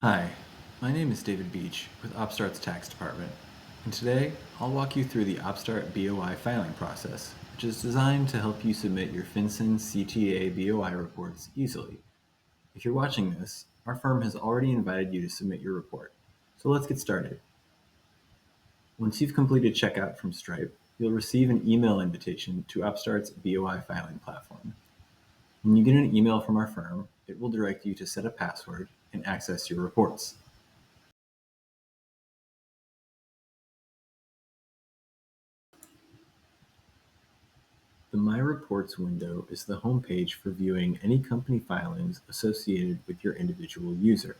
Hi, my name is David Beach with Upstart's Tax Department, and today I'll walk you through the Upstart BOI filing process, which is designed to help you submit your FinCEN CTA BOI reports easily. If you're watching this, our firm has already invited you to submit your report, so let's get started. Once you've completed checkout from Stripe, you'll receive an email invitation to Upstart's BOI filing platform. When you get an email from our firm, it will direct you to set a password and access your reports. The My Reports window is the home page for viewing any company filings associated with your individual user.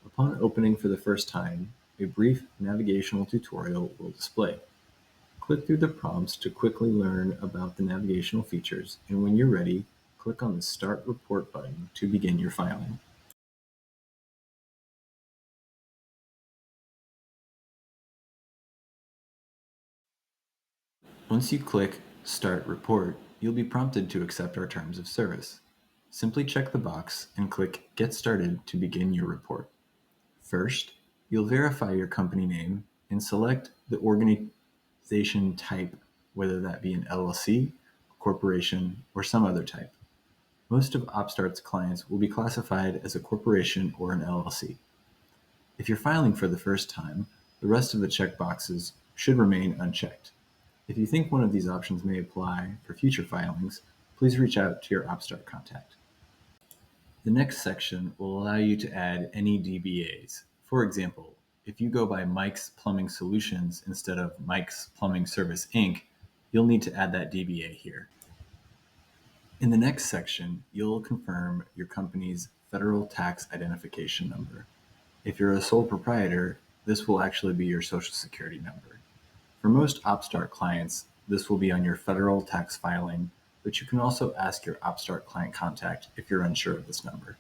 Upon opening for the first time, a brief navigational tutorial will display. Click through the prompts to quickly learn about the navigational features, and when you're ready, click on the Start Report button to begin your filing. Once you click Start Report, you'll be prompted to accept our terms of service. Simply check the box and click Get Started to begin your report. First, you'll verify your company name and select the organization type, whether that be an LLC, a corporation, or some other type. Most of Upstart's clients will be classified as a corporation or an LLC. If you're filing for the first time, the rest of the checkboxes should remain unchecked. If you think one of these options may apply for future filings, please reach out to your Upstart contact. The next section will allow you to add any DBAs. For example, if you go by Mike's Plumbing Solutions instead of Mike's Plumbing Service Inc., you'll need to add that DBA here. In the next section, you'll confirm your company's federal tax identification number. If you're a sole proprietor, this will actually be your Social Security number. For most Upstart clients, this will be on your federal tax filing, but you can also ask your Upstart client contact if you're unsure of this number.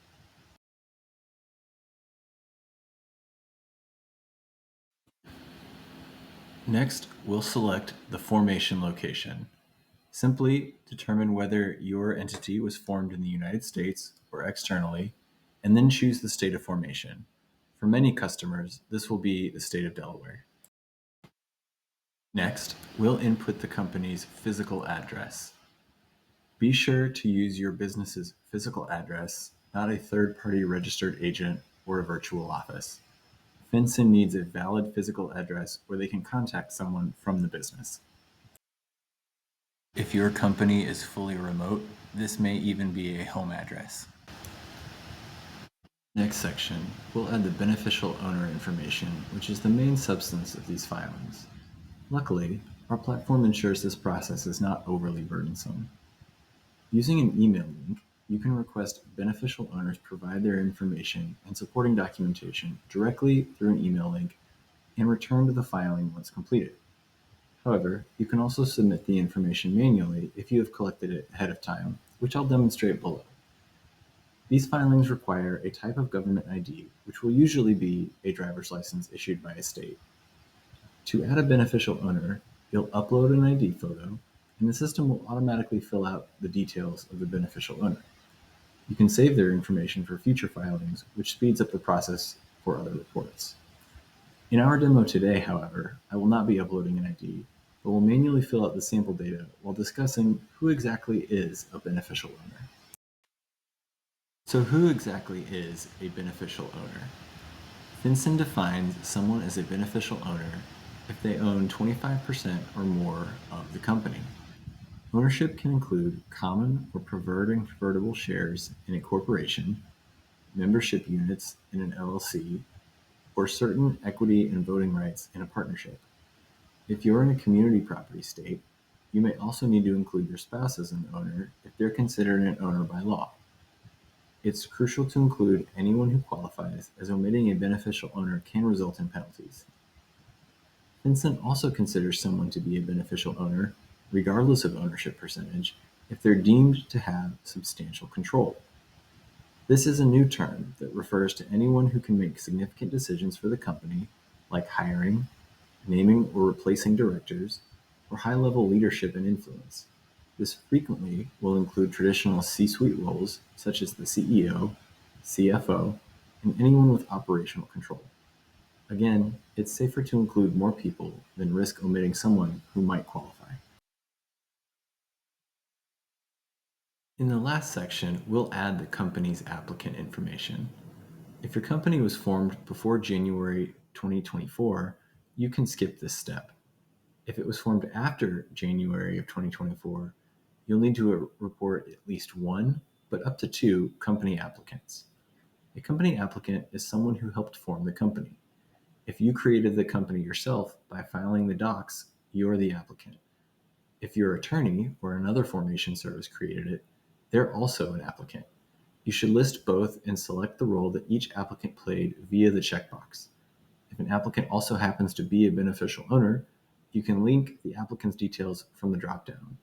Next, we'll select the formation location. Simply determine whether your entity was formed in the United States or externally, and then choose the state of formation. For many customers, this will be the state of Delaware. Next, we'll input the company's physical address. Be sure to use your business's physical address, not a third-party registered agent or a virtual office. FinCEN needs a valid physical address where they can contact someone from the business. If your company is fully remote, this may even be a home address. Next section, we'll add the beneficial owner information, which is the main substance of these filings. Luckily, our platform ensures this process is not overly burdensome. Using an email link, you can request beneficial owners provide their information and supporting documentation directly through an email link and return to the filing once completed. However, you can also submit the information manually if you have collected it ahead of time, which I'll demonstrate below. These filings require a type of government ID, which will usually be a driver's license issued by a state. To add a beneficial owner, you'll upload an ID photo, and the system will automatically fill out the details of the beneficial owner. You can save their information for future filings, which speeds up the process for other reports. In our demo today, however, I will not be uploading an ID, but will manually fill out the sample data while discussing who exactly is a beneficial owner. So who exactly is a beneficial owner? FinCEN defines someone as a beneficial owner if they own 25% or more of the company. Ownership can include common or preferred and convertible shares in a corporation, membership units in an LLC, or certain equity and voting rights in a partnership. If you're in a community property state, you may also need to include your spouse as an owner if they're considered an owner by law. It's crucial to include anyone who qualifies, as omitting a beneficial owner can result in penalties. FinCEN also considers someone to be a beneficial owner, regardless of ownership percentage, if they're deemed to have substantial control. This is a new term that refers to anyone who can make significant decisions for the company, like hiring, naming or replacing directors, or high-level leadership and influence. This frequently will include traditional C-suite roles such as the CEO, CFO, and anyone with operational control. Again, it's safer to include more people than risk omitting someone who might qualify. In the last section, we'll add the company's applicant information. If your company was formed before January 2024, you can skip this step. If it was formed after January of 2024, you'll need to report at least one, but up to two, company applicants. A company applicant is someone who helped form the company. If you created the company yourself by filing the docs, you're the applicant. If your attorney or another formation service created it, they're also an applicant. You should list both and select the role that each applicant played via the checkbox. If an applicant also happens to be a beneficial owner, you can link the applicant's details from the dropdown.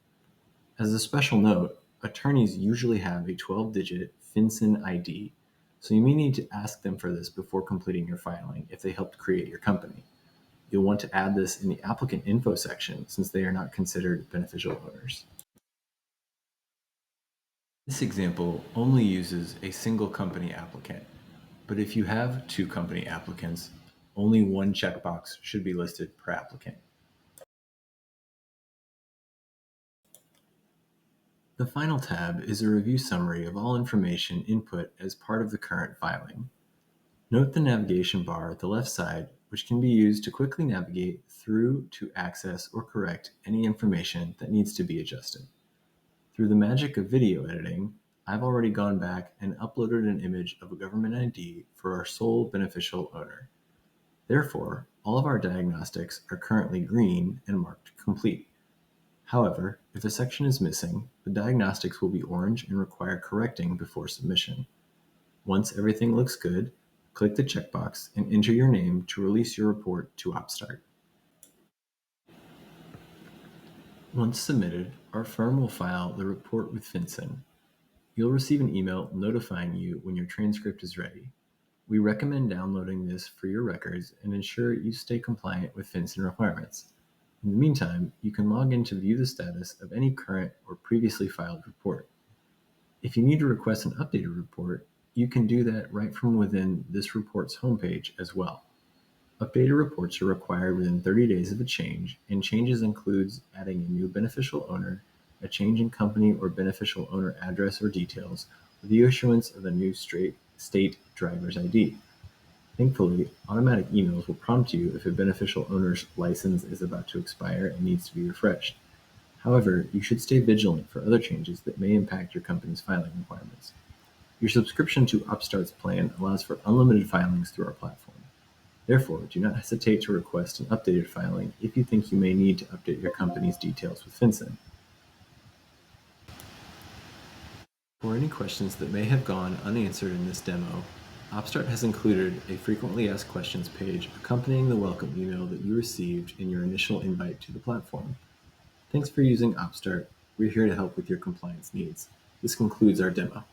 As a special note, attorneys usually have a 12-digit FinCEN ID, so you may need to ask them for this before completing your filing if they helped create your company. You'll want to add this in the applicant info section since they are not considered beneficial owners. This example only uses a single company applicant, but if you have two company applicants, only one checkbox should be listed per applicant. The final tab is a review summary of all information input as part of the current filing. Note the navigation bar at the left side, which can be used to quickly navigate through to access or correct any information that needs to be adjusted. Through the magic of video editing, I've already gone back and uploaded an image of a government ID for our sole beneficial owner. Therefore, all of our diagnostics are currently green and marked complete. However, if a section is missing, the diagnostics will be orange and require correcting before submission. Once everything looks good, click the checkbox and enter your name to release your report to OpStart. Once submitted, our firm will file the report with FinCEN. You'll receive an email notifying you when your transcript is ready. We recommend downloading this for your records and ensure you stay compliant with FinCEN requirements. In the meantime, you can log in to view the status of any current or previously filed report. If you need to request an updated report, you can do that right from within this report's homepage as well. Updated reports are required within 30 days of a change, and changes includes adding a new beneficial owner, a change in company or beneficial owner address or details, or the issuance of a new state driver's ID. Thankfully, automatic emails will prompt you if a beneficial owner's license is about to expire and needs to be refreshed. However, you should stay vigilant for other changes that may impact your company's filing requirements. Your subscription to OpStart's plan allows for unlimited filings through our platform. Therefore, do not hesitate to request an updated filing if you think you may need to update your company's details with FinCEN. For any questions that may have gone unanswered in this demo, OpStart has included a frequently asked questions page accompanying the welcome email that you received in your initial invite to the platform. Thanks for using OpStart. We're here to help with your compliance needs. This concludes our demo.